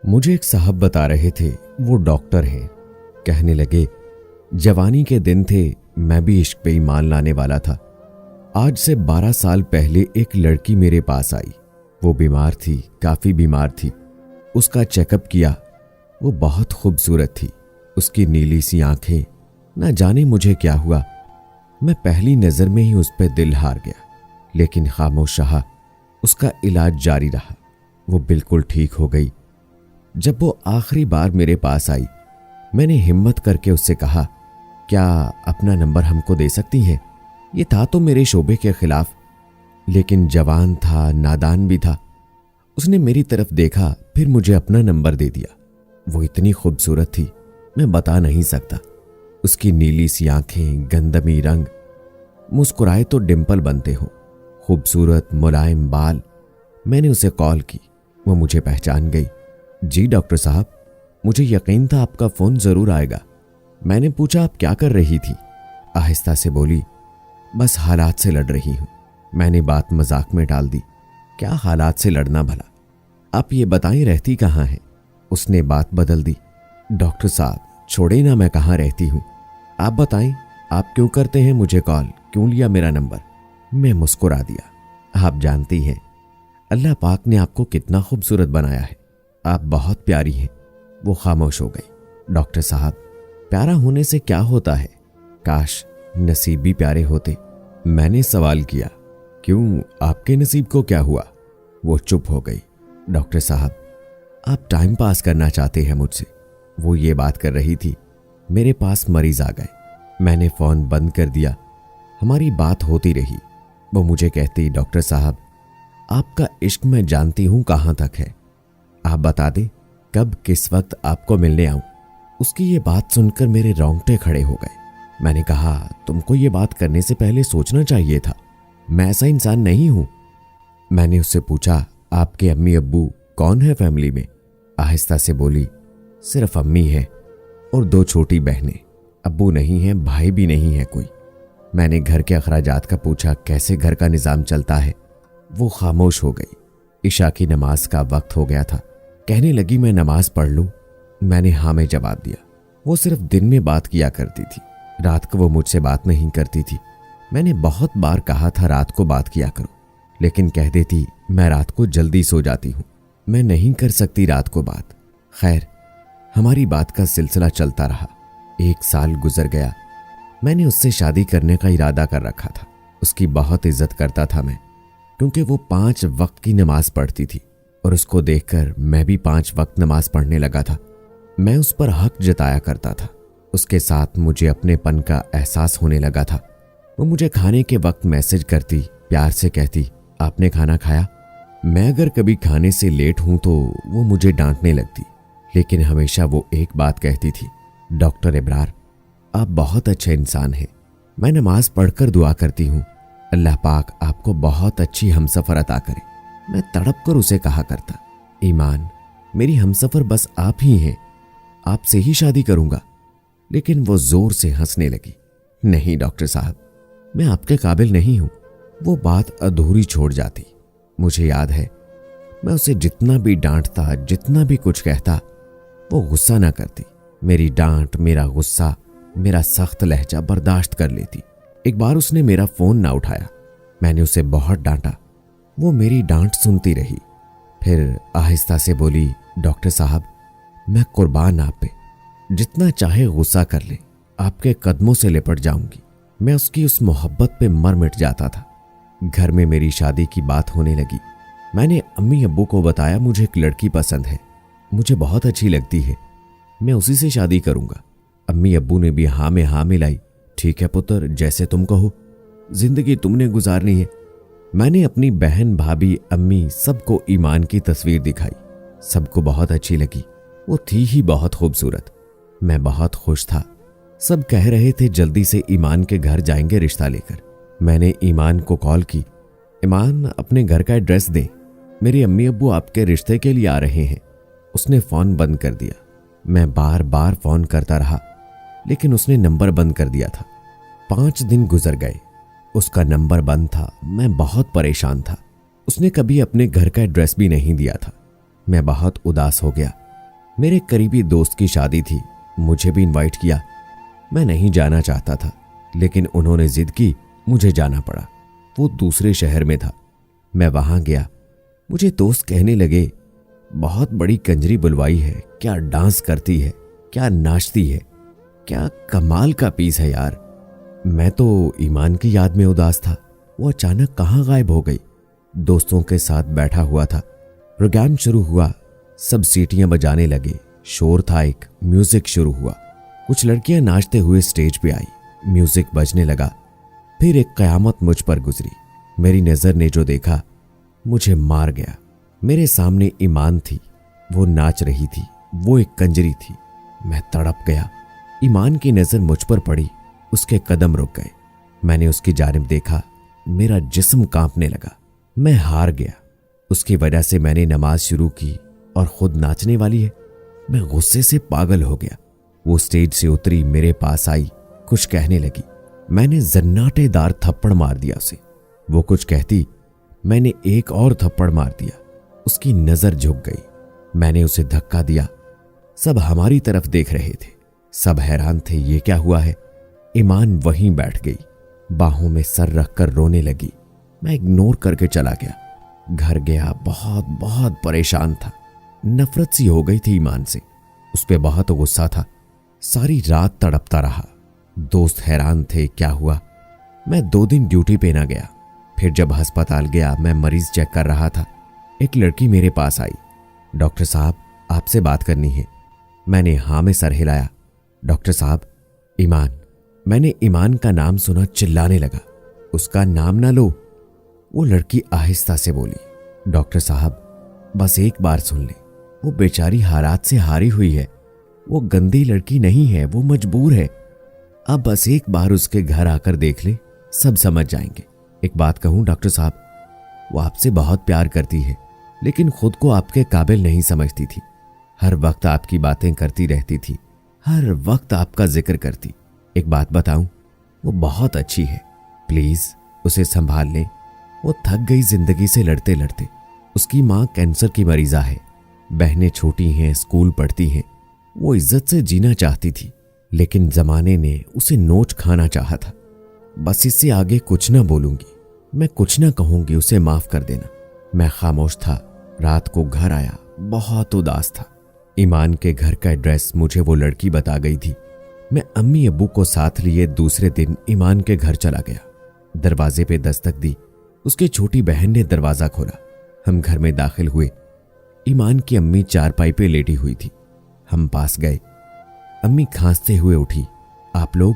मुझे एक साहब बता रहे थे, वो डॉक्टर हैं। कहने लगे, जवानी के दिन थे, मैं भी इश्क पे ईमान लाने वाला था। आज से 12 साल पहले एक लड़की मेरे पास आई। वो बीमार थी, काफ़ी बीमार थी। उसका चेकअप किया। वो बहुत खूबसूरत थी। उसकी नीली सी आंखें, ना जाने मुझे क्या हुआ। मैं पहली नज़र में ही उस पर दिल हार गया। लेकिन खामोश रहा। उसका इलाज जारी रहा। वो बिल्कुल ठीक हो गई। जब वो आखिरी बार मेरे पास आई, मैंने हिम्मत करके उससे कहा, क्या अपना नंबर हमको दे सकती हैं? ये था तो मेरे शोबे के खिलाफ, लेकिन जवान था, नादान भी था। उसने मेरी तरफ देखा, फिर मुझे अपना नंबर दे दिया। वो इतनी खूबसूरत थी, मैं बता नहीं सकता। उसकी नीली सी आंखें, गंदमी रंग, मुस्कुराए तो डिंपल बनते हो, खूबसूरत मुलायम बाल। मैंने उसे कॉल की। वो मुझे पहचान गई। जी डॉक्टर साहब, मुझे यकीन था आपका फ़ोन ज़रूर आएगा। मैंने पूछा, आप क्या कर रही थी? आहिस्ता से बोली, बस हालात से लड़ रही हूँ। मैंने बात मजाक में डाल दी। क्या हालात से लड़ना भला? आप ये बताएं, रहती कहाँ हैं? उसने बात बदल दी। डॉक्टर साहब छोड़े ना, मैं कहाँ रहती हूँ। आप बताएं, आप क्यों करते हैं मुझे कॉल, क्यों लिया मेरा नंबर? मैं मुस्कुरा दिया। आप जानती हैं, अल्लाह पाक ने आपको कितना खूबसूरत बनाया है। आप बहुत प्यारी हैं। वो खामोश हो गई। डॉक्टर साहब, प्यारा होने से क्या होता है? काश नसीब भी प्यारे होते। मैंने सवाल किया, क्यों, आपके नसीब को क्या हुआ? वो चुप हो गई। डॉक्टर साहब, आप टाइम पास करना चाहते हैं मुझसे। वो ये बात कर रही थी, मेरे पास मरीज आ गए। मैंने फ़ोन बंद कर दिया। हमारी बात होती रही। वो मुझे कहती, डॉक्टर साहब, आपका इश्क मैं जानती हूँ कहाँ तक है। आप बता दें कब किस वक्त आपको मिलने आऊं। उसकी ये बात सुनकर मेरे रोंगटे खड़े हो गए। मैंने कहा, तुमको ये बात करने से पहले सोचना चाहिए था। मैं ऐसा इंसान नहीं हूं। मैंने उससे पूछा, आपके अम्मी अब्बू कौन है फैमिली में? आहिस्ता से बोली, सिर्फ अम्मी है और 2 छोटी बहनें। अब्बू नहीं है, भाई भी नहीं है कोई। मैंने घर के अखराजात का पूछा, कैसे घर का निज़ाम चलता है? वो खामोश हो गई। इशा की नमाज का वक्त हो गया था। कहने लगी, मैं नमाज पढ़ लूं? मैंने हाँ में जवाब दिया। वो सिर्फ दिन में बात किया करती थी, रात को वो मुझसे बात नहीं करती थी। मैंने बहुत बार कहा था रात को बात किया करो, लेकिन कह देती, मैं रात को जल्दी सो जाती हूँ, मैं नहीं कर सकती रात को बात। खैर, हमारी बात का सिलसिला चलता रहा। 1 साल गुजर गया। मैंने उससे शादी करने का इरादा कर रखा था। उसकी बहुत इज्जत करता था मैं, क्योंकि वो 5 वक्त की नमाज पढ़ती थी और उसको देखकर मैं भी 5 वक्त नमाज पढ़ने लगा था। मैं उस पर हक जताया करता था। उसके साथ मुझे अपनेपन का एहसास होने लगा था। वो मुझे खाने के वक्त मैसेज करती, प्यार से कहती, आपने खाना खाया? मैं अगर कभी खाने से लेट हूं तो वो मुझे डांटने लगती, लेकिन हमेशा वो एक बात कहती थी, डॉक्टर इब्रार, आप बहुत अच्छे इंसान हैं। मैं नमाज पढ़कर दुआ करती हूँ, अल्लाह पाक आपको बहुत अच्छी हमसफर अता करे। मैं तड़प कर उसे कहा करता, ईमान, मेरी हमसफर बस आप ही हैं, आपसे ही शादी करूंगा। लेकिन वो जोर से हंसने लगी। नहीं डॉक्टर साहब, मैं आपके काबिल नहीं हूं। वो बात अधूरी छोड़ जाती। मुझे याद है, मैं उसे जितना भी डांटता, जितना भी कुछ कहता, वो गुस्सा ना करती। मेरी डांट, मेरा गुस्सा, मेरा सख्त लहजा बर्दाश्त कर लेती। एक बार उसने मेरा फोन ना उठाया। मैंने उसे बहुत डांटा। वो मेरी डांट सुनती रही। फिर आहिस्ता से बोली, डॉक्टर साहब, मैं कुर्बान आप पे, जितना चाहे गुस्सा कर ले, आपके कदमों से लिपट जाऊंगी। मैं उसकी उस मोहब्बत पे मर मिट जाता था। घर में मेरी शादी की बात होने लगी। मैंने अम्मी अब्बू को बताया, मुझे एक लड़की पसंद है, मुझे बहुत अच्छी लगती है, मैं उसी से शादी करूंगा। अम्मी अब्बू ने भी हाँ में हाँ मिलाई। ठीक है पुत्र, जैसे तुम कहो, जिंदगी तुमने गुजारनी है। मैंने अपनी बहन, भाभी, अम्मी सबको ईमान की तस्वीर दिखाई। सबको बहुत अच्छी लगी। वो थी ही बहुत खूबसूरत। मैं बहुत खुश था। सब कह रहे थे जल्दी से ईमान के घर जाएंगे रिश्ता लेकर। मैंने ईमान को कॉल की, ईमान अपने घर का एड्रेस दे, मेरी अम्मी अब्बू आपके रिश्ते के लिए आ रहे हैं। उसने फ़ोन बंद कर दिया। मैं बार बार फ़ोन करता रहा, लेकिन उसने नंबर बंद कर दिया था। 5 दिन गुजर गए, उसका नंबर बंद था। मैं बहुत परेशान था। उसने कभी अपने घर का एड्रेस भी नहीं दिया था। मैं बहुत उदास हो गया। मेरे करीबी दोस्त की शादी थी, मुझे भी इनवाइट किया। मैं नहीं जाना चाहता था, लेकिन उन्होंने जिद की, मुझे जाना पड़ा। वो दूसरे शहर में था। मैं वहां गया। मुझे दोस्त कहने लगे, बहुत बड़ी कंजरी बुलवाई है, क्या डांस करती है, क्या नाचती है, क्या कमाल का पीस है यार। मैं तो ईमान की याद में उदास था। वो अचानक कहाँ गायब हो गई। दोस्तों के साथ बैठा हुआ था। प्रोग्राम शुरू हुआ, सब सीटियां बजाने लगे, शोर था, एक म्यूजिक शुरू हुआ। कुछ लड़कियां नाचते हुए स्टेज पे आई, म्यूजिक बजने लगा। फिर एक कयामत मुझ पर गुजरी। मेरी नजर ने जो देखा मुझे मार गया। मेरे सामने ईमान थी, वो नाच रही थी, वो एक कंजरी थी। मैं तड़प गया। ईमान की नजर मुझ पर पड़ी, उसके कदम रुक गए। मैंने उसकी जानिब देखा, मेरा जिस्म कांपने लगा। मैं हार गया। उसकी वजह से मैंने नमाज शुरू की और खुद नाचने वाली है। मैं गुस्से से पागल हो गया। वो स्टेज से उतरी, मेरे पास आई, कुछ कहने लगी। मैंने जन्नाटेदार थप्पड़ मार दिया उसे। वो कुछ कहती, मैंने एक और थप्पड़ मार दिया। उसकी नजर झुक गई। मैंने उसे धक्का दिया। सब हमारी तरफ देख रहे थे, सब हैरान थे, ये क्या हुआ है। ईमान वहीं बैठ गई, बाहों में सर रखकर रोने लगी। मैं इग्नोर करके चला गया। घर गया, बहुत बहुत परेशान था। नफरत सी हो गई थी ईमान से, उस पे बहुत गुस्सा था। सारी रात तड़पता रहा। दोस्त हैरान थे, क्या हुआ। मैं 2 दिन ड्यूटी पे ना गया। फिर जब अस्पताल गया, मैं मरीज चेक कर रहा था। एक लड़की मेरे पास आई, डॉक्टर साहब आपसे बात करनी है। मैंने हाँ में सर हिलाया। डॉक्टर साहब, ईमान। मैंने ईमान का नाम सुना, चिल्लाने लगा, उसका नाम ना लो। वो लड़की आहिस्ता से बोली, डॉक्टर साहब बस एक बार सुन ले, वो बेचारी हालात से हारी हुई है। वो गंदी लड़की नहीं है, वो मजबूर है। अब बस एक बार उसके घर आकर देख ले, सब समझ जाएंगे। एक बात कहूं डॉक्टर साहब, वो आपसे बहुत प्यार करती है, लेकिन खुद को आपके काबिल नहीं समझती थी। हर वक्त आपकी बातें करती रहती थी, हर वक्त आपका जिक्र करती। एक बात बताऊं, वो बहुत अच्छी है, प्लीज उसे संभाल ले। वो थक गई जिंदगी से लड़ते लड़ते। उसकी माँ कैंसर की मरीजा है, बहनें छोटी हैं, स्कूल पढ़ती हैं। वो इज्जत से जीना चाहती थी, लेकिन जमाने ने उसे नोच खाना चाहा था। बस इससे आगे कुछ ना बोलूंगी, मैं कुछ ना कहूंगी, उसे माफ कर देना। मैं खामोश था। रात को घर आया, बहुत उदास था। ईमान के घर का एड्रेस मुझे वो लड़की बता गई थी। मैं अम्मी अब्बू को साथ लिए दूसरे दिन ईमान के घर चला गया। दरवाजे पे दस्तक दी, उसकी छोटी बहन ने दरवाजा खोला। हम घर में दाखिल हुए। ईमान की अम्मी चारपाई पे लेटी हुई थी। हम पास गए। अम्मी खांसते हुए उठी, आप लोग?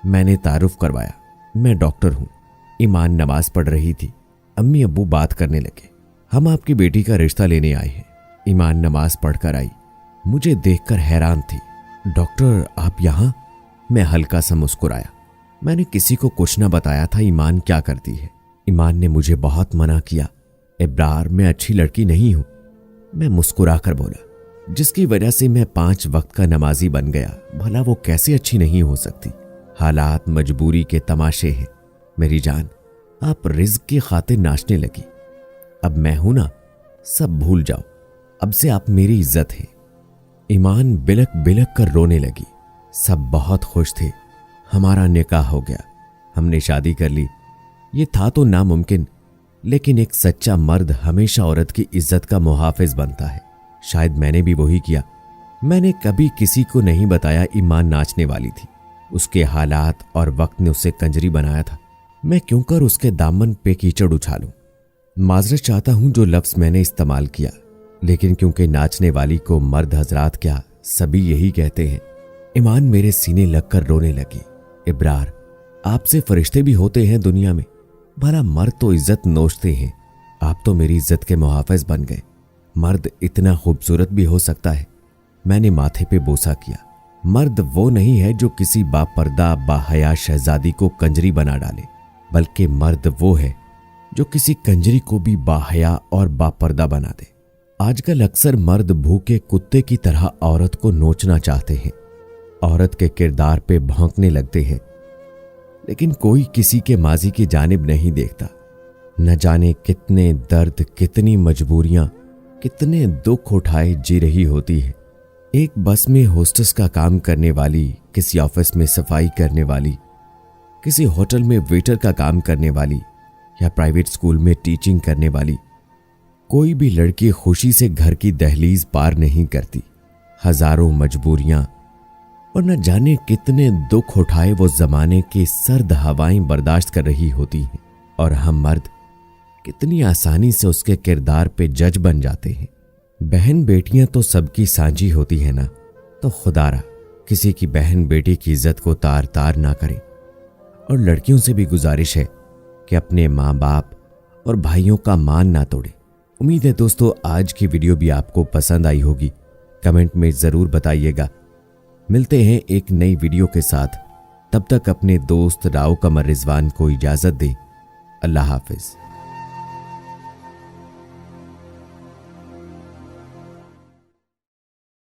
मैंने तारुफ करवाया, मैं डॉक्टर हूं। ईमान नमाज पढ़ रही थी। अम्मी अब्बू बात करने लगे, हम आपकी बेटी का रिश्ता लेने आए हैं। ईमान नमाज पढ़कर आई, मुझे देखकर हैरान थी। डॉक्टर आप यहां? मैं हल्का सा मुस्कुराया। मैंने किसी को कुछ ना बताया था ईमान क्या करती है। ईमान ने मुझे बहुत मना किया। इब्रार, मैं अच्छी लड़की नहीं हूं। मैं मुस्कुराकर बोला, जिसकी वजह से मैं 5 वक्त का नमाजी बन गया, भला वो कैसे अच्छी नहीं हो सकती। हालात मजबूरी के तमाशे हैं। मेरी जान, आप रिज्क की खातिर नाचने लगी। अब मैं हूं ना, सब भूल जाओ, अब से आप मेरी इज्जत है। ईमान बिलक बिलक कर रोने लगी। सब बहुत खुश थे। हमारा निकाह हो गया, हमने शादी कर ली। ये था तो नामुमकिन, लेकिन एक सच्चा मर्द हमेशा औरत की इज्जत का मुहाफिज बनता है। शायद मैंने भी वही किया। मैंने कभी किसी को नहीं बताया ईमान नाचने वाली थी। उसके हालात और वक्त ने उसे कंजरी बनाया था। मैं क्यों कर उसके दामन पे कीचड़ उछालूं। माजरत चाहता हूं जो लफ्ज मैंने इस्तेमाल किया, लेकिन क्योंकि नाचने वाली को मर्द हजरात क्या सभी यही कहते हैं। ईमान मेरे सीने लगकर रोने लगी। इब्रार, आपसे फरिश्ते भी होते हैं दुनिया में, भला मर्द तो इज्जत नोचते हैं, आप तो मेरी इज्जत के मुहाफिज बन गए। मर्द इतना खूबसूरत भी हो सकता है। मैंने माथे पे बोसा किया। मर्द वो नहीं है जो किसी बापर्दा बाहया शहजादी को कंजरी बना डाले, बल्कि मर्द वो है जो किसी कंजरी को भी बाहया और बापर्दा बना दे। आजकल अक्सर मर्द भूखे कुत्ते की तरह औरत को नोचना चाहते हैं, औरत के किरदार पे भौंकने लगते हैं, लेकिन कोई किसी के माजी की जानिब नहीं देखता। न जाने कितने दर्द, कितनी मजबूरियां, कितने दुख उठाए जी रही होती है। एक बस में होस्टेस का काम करने वाली, किसी ऑफिस में सफाई करने वाली, किसी होटल में वेटर का काम करने वाली या प्राइवेट स्कूल में टीचिंग करने वाली, कोई भी लड़की खुशी से घर की दहलीज पार नहीं करती। हजारों मजबूरियां और न जाने कितने दुख उठाए वो जमाने की सर्द हवाएं बर्दाश्त कर रही होती हैं, और हम मर्द कितनी आसानी से उसके किरदार पे जज बन जाते हैं। बहन बेटियां तो सबकी साझी होती है ना, तो खुदारा किसी की बहन बेटी की इज्जत को तार तार ना करें। और लड़कियों से भी गुजारिश है कि अपने माँ बाप और भाइयों का मान ना तोड़े। उम्मीद है दोस्तों आज की वीडियो भी आपको पसंद आई होगी। कमेंट में जरूर बताइएगा। मिलते हैं एक नई वीडियो के साथ। तब तक अपने दोस्त राव कमर रिजवान को इजाजत दें। अल्लाह हाफिज।